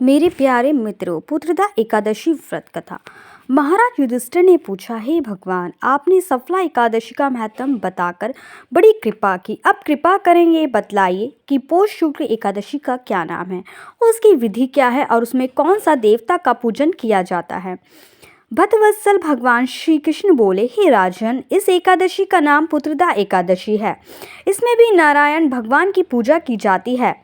मेरे प्यारे मित्रों, पुत्रदा एकादशी व्रत कथा। महाराज युधिष्ठिर ने पूछा, हे भगवान, आपने सफला एकादशी का महत्व बताकर बड़ी कृपा की। अब कृपा करें ये बतलाइए कि पौष शुक्ल एकादशी का क्या नाम है, उसकी विधि क्या है और उसमें कौन सा देवता का पूजन किया जाता है। भक्तवत्सल भगवान श्री कृष्ण बोले, हे राजन, इस एकादशी का नाम पुत्रदा एकादशी है। इसमें भी नारायण भगवान की पूजा की जाती है।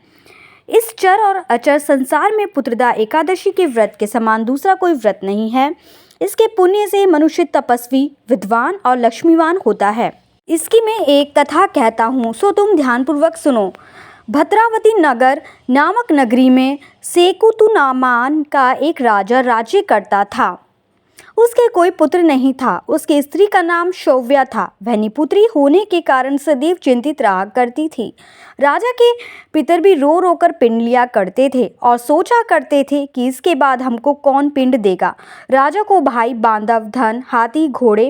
इस चर और अचर संसार में पुत्रदा एकादशी के व्रत के समान दूसरा कोई व्रत नहीं है। इसके पुण्य से मनुष्य तपस्वी, विद्वान और लक्ष्मीवान होता है। इसकी मैं एक कथा कहता हूँ, सो तुम ध्यानपूर्वक सुनो। भद्रावती नगर नामक नगरी में सेकुतु नामान का एक राजा राज्य करता था। उसके कोई पुत्र नहीं था। उसकी स्त्री का नाम शौव्या था। वह निपुत्री होने के कारण सदैव चिंतित रहा करती थी। राजा के पितर भी रो रो कर पिंड लिया करते थे और सोचा करते थे कि इसके बाद हमको कौन पिंड देगा। राजा को भाई, बांधव, धन, हाथी, घोड़े,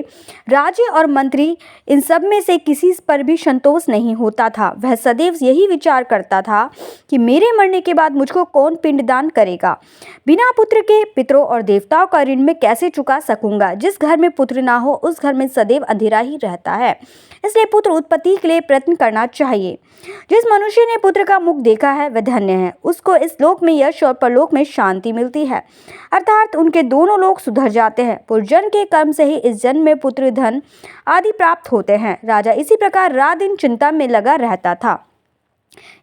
राज्य और मंत्री, इन सब में से किसी पर भी संतोष नहीं होता था। वह सदैव यही विचार करता था कि मेरे मरने के बाद मुझको कौन पिंडदान करेगा। बिना पुत्र के पितरों और देवताओं का ऋण में कैसे चुका सकूंगा। जिस घर में पुत्र ना हो उस घर में सदैव अंधेरा ही रहता है। इसलिए पुत्र उत्पत्ति के लिए प्रयत्न करना चाहिए। जिस मनुष्य ने पुत्र का मुख देखा है वह धन्य है। उसको इस लोक में यश और परलोक में शांति मिलती है, अर्थात उनके दोनों लोक सुधर जाते हैं। पूर्वजन्म के कर्म से ही इस जन्म में पुत्र, धन आदि प्राप्त होते हैं। राजा इसी प्रकार रात दिन चिंता में लगा रहता था।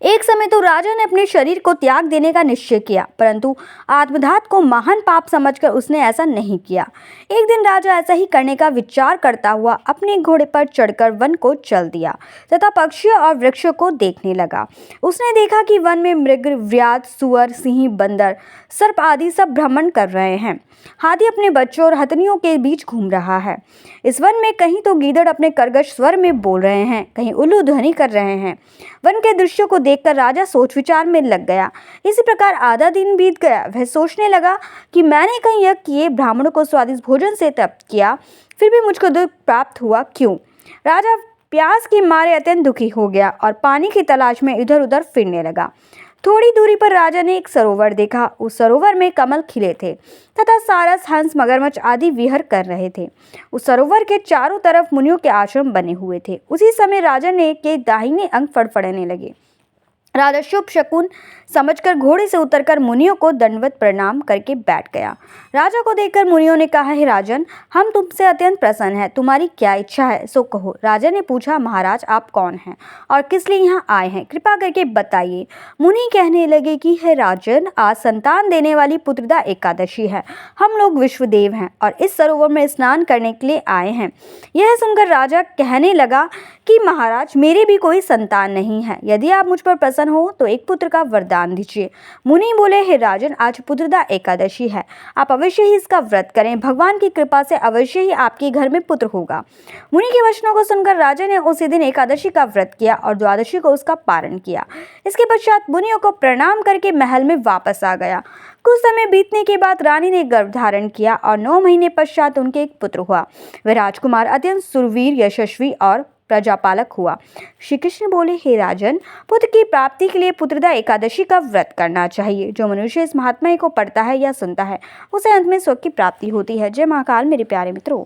एक समय तो राजा ने अपने शरीर को त्याग देने का निश्चय किया, परंतु आत्मघात को महान पाप समझकर उसने ऐसा नहीं किया। एक दिन राजा ऐसा ही करने का विचार करता हुआ अपने घोड़े पर चढ़कर वन को चल दिया तथा पक्षियों और वृक्षों को देखने लगा। उसने देखा कि वन में मृग, व्याध, सुअर, सिंह, बंदर, सर्प आदि सब भ्रमण कर रहे हैं। हाथी अपने बच्चों और हथनियों के बीच घूम रहा है। इस वन में कहीं तो गीदड़ अपने कर्कश स्वर में बोल रहे हैं, कहीं उल्लू ध्वनि कर रहे हैं। वन के दृश्यों को देखकर राजा सोच विचार में लग गया। इसी प्रकार आधा दिन बीत गया। वह सोचने लगा कि मैंने कहीं यज्ञ किए, ब्राह्मणों को स्वादिष्ट भोजन से तृप्त किया, फिर भी मुझको दुख प्राप्त हुआ क्यों। राजा प्यास के मारे अत्यंत दुखी हो गया और पानी की तलाश में इधर उधर फिरने लगा। थोड़ी दूरी पर राजा ने एक सरोवर देखा। उस सरोवर में कमल खिले थे तथा सारस, हंस, मगरमच्छ आदि विहर कर रहे थे। उस सरोवर के चारों तरफ मुनियों के आश्रम बने हुए थे। उसी समय राजा ने के दाहिने अंग फड़फड़ाने लगे। राजा शुभ शकुन समझकर घोड़े से उतरकर मुनियों को दंडवत प्रणाम करके बैठ गया। राजा को देखकर मुनियों ने कहा, हे राजन, हम तुमसे अत्यंत प्रसन्न हैं। तुम्हारी क्या इच्छा है सो कहो। राजा ने पूछा, महाराज, आप कौन हैं और किस लिए यहाँ आए हैं, कृपा करके बताइए। मुनि कहने लगे कि हे राजन, आज संतान देने वाली पुत्रदा एकादशी है। हम लोग विश्वदेव हैं और इस सरोवर में स्नान करने के लिए आए हैं। यह सुनकर राजा कहने लगा कि महाराज, मेरे भी कोई संतान नहीं है। यदि आप मुझ पर प्रसन्न हो तो एक पुत्र का वरदान दीजिए। मुनि बोले, हे राजन, आज पुत्रदा एकादशी है। आप अवश्य ही इसका व्रत करें। भगवान की कृपा से अवश्य ही आपके घर में पुत्र होगा। मुनि के वचनों को सुनकर राजा ने उसी दिन एकादशी का व्रत किया और द्वादशी को उसका पारण किया। इसके पश्चात मुनियों को प्रणाम करके महल में वापस आ गया। कुछ समय बीतने के बाद रानी ने गर्भ धारण किया और 9 महीने पश्चात उनके एक पुत्र हुआ। वह राजकुमार अत्यंत सुरवीर, यशस्वी और प्रजापालक हुआ। श्री कृष्ण बोले, हे राजन, पुत्र की प्राप्ति के लिए पुत्रदा एकादशी का व्रत करना चाहिए। जो मनुष्य इस महात्म्य को पढ़ता है या सुनता है उसे अंत में स्वर्ग की प्राप्ति होती है। जय महाकाल मेरे प्यारे मित्रों।